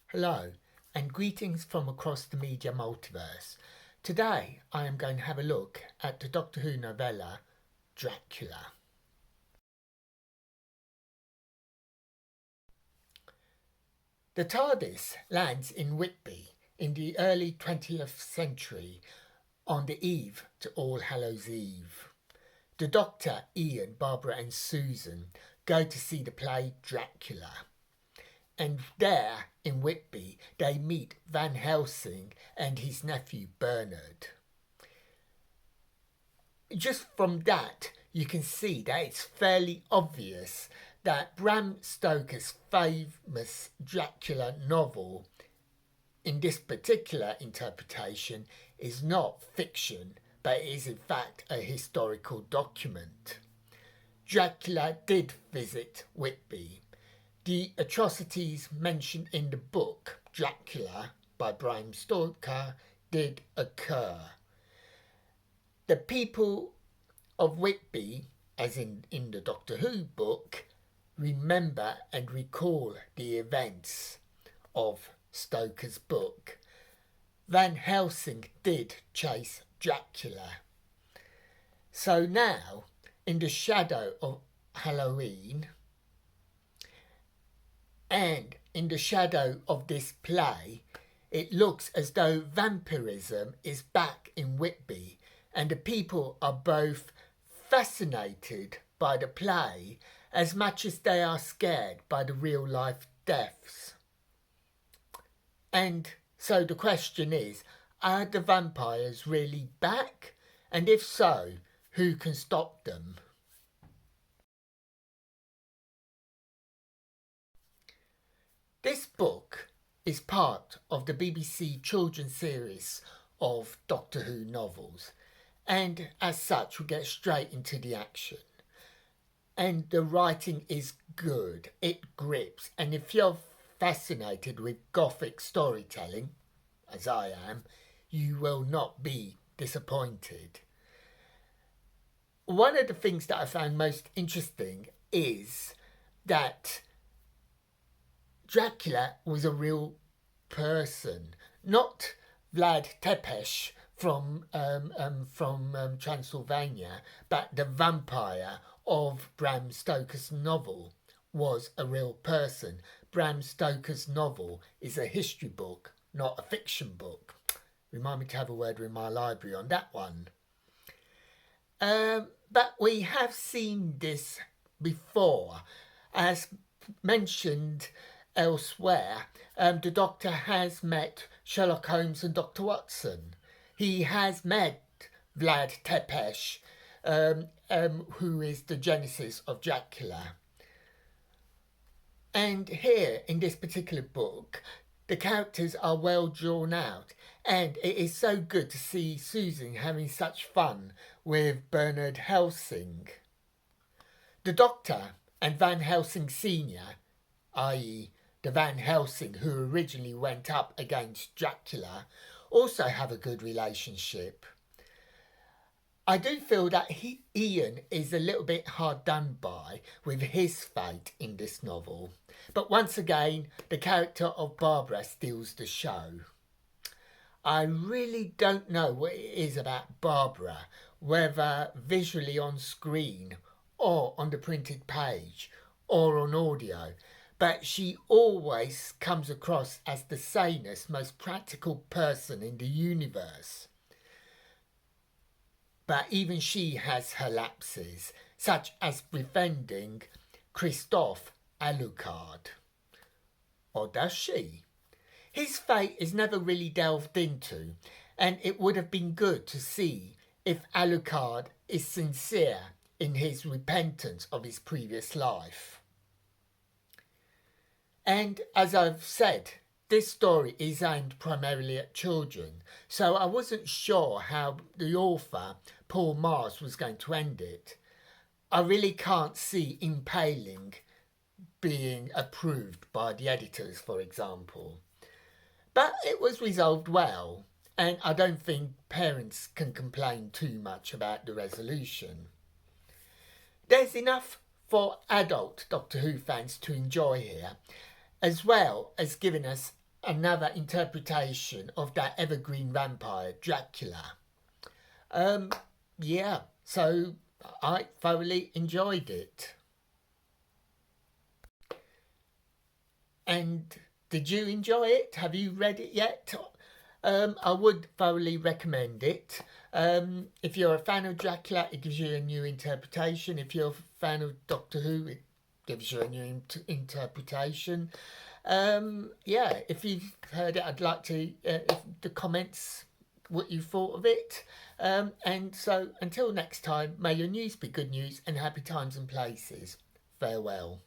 Hello, and greetings from across the Media Multiverse. Today I am going to have a look at the Doctor Who novella Dracula. The TARDIS lands in Whitby in the early 20th century on the eve to All Hallows Eve. The Doctor, Ian, Barbara and Susan go to see the play Dracula. And there, in Whitby, they meet Van Helsing and his nephew Bernard. Just from that, you can see that it's fairly obvious that Bram Stoker's famous Dracula novel, in this particular interpretation, is not fiction, but is in fact a historical document. Dracula did visit Whitby. The atrocities mentioned in the book Dracula by Bram Stoker did occur. The people of Whitby, as in the Doctor Who book, remember and recall the events of Stoker's book. Van Helsing did chase Dracula. So now, in the shadow of Halloween, and in the shadow of this play, it looks as though vampirism is back in Whitby, and the people are both fascinated by the play as much as they are scared by the real life deaths. And so the question is, are the vampires really back? And if so, who can stop them? This book is part of the BBC children's series of Doctor Who novels, and as such we get straight into the action. And the writing is good, it grips, and if you're fascinated with gothic storytelling, as I am, you will not be disappointed. One of the things that I found most interesting is that Dracula was a real person, not Vlad Tepes from Transylvania, but the vampire of Bram Stoker's novel was a real person. Bram Stoker's novel is a history book, not a fiction book. Remind me to have a word with my library on that one. But we have seen this before. As mentioned elsewhere, the Doctor has met Sherlock Holmes and Dr. Watson. He has met Vlad Tepes, who is the genesis of Dracula. And here, in this particular book, the characters are well drawn out, and it is so good to see Susan having such fun with Bernard Helsing. The Doctor and Van Helsing Sr., i.e. the Van Helsing who originally went up against Dracula, also have a good relationship. I do feel that Ian is a little bit hard done by with his fate in this novel, but once again the character of Barbara steals the show. I really don't know what it is about Barbara, whether visually on screen or on the printed page or on audio, but she always comes across as the sanest, most practical person in the universe. But even she has her lapses, such as befriending Christophe Alucard. Or does she? His fate is never really delved into, and it would have been good to see if Alucard is sincere in his repentance of his previous life. And as I've said, this story is aimed primarily at children, so I wasn't sure how the author, Paul Mars, was going to end it. I really can't see impaling being approved by the editors, for example. But it was resolved well, and I don't think parents can complain too much about the resolution. There's enough for adult Doctor Who fans to enjoy here, as well as giving us another interpretation of that evergreen vampire, Dracula. Yeah, so I thoroughly enjoyed it. And did you enjoy it? Have you read it yet? I would thoroughly recommend it. If you're a fan of Dracula, it gives you a new interpretation. If you're a fan of Doctor Who, it gives you a new interpretation. Yeah, if you've heard it, I'd like to the comments what you thought of it. And so until next time, may your news be good news and happy times and places. Farewell.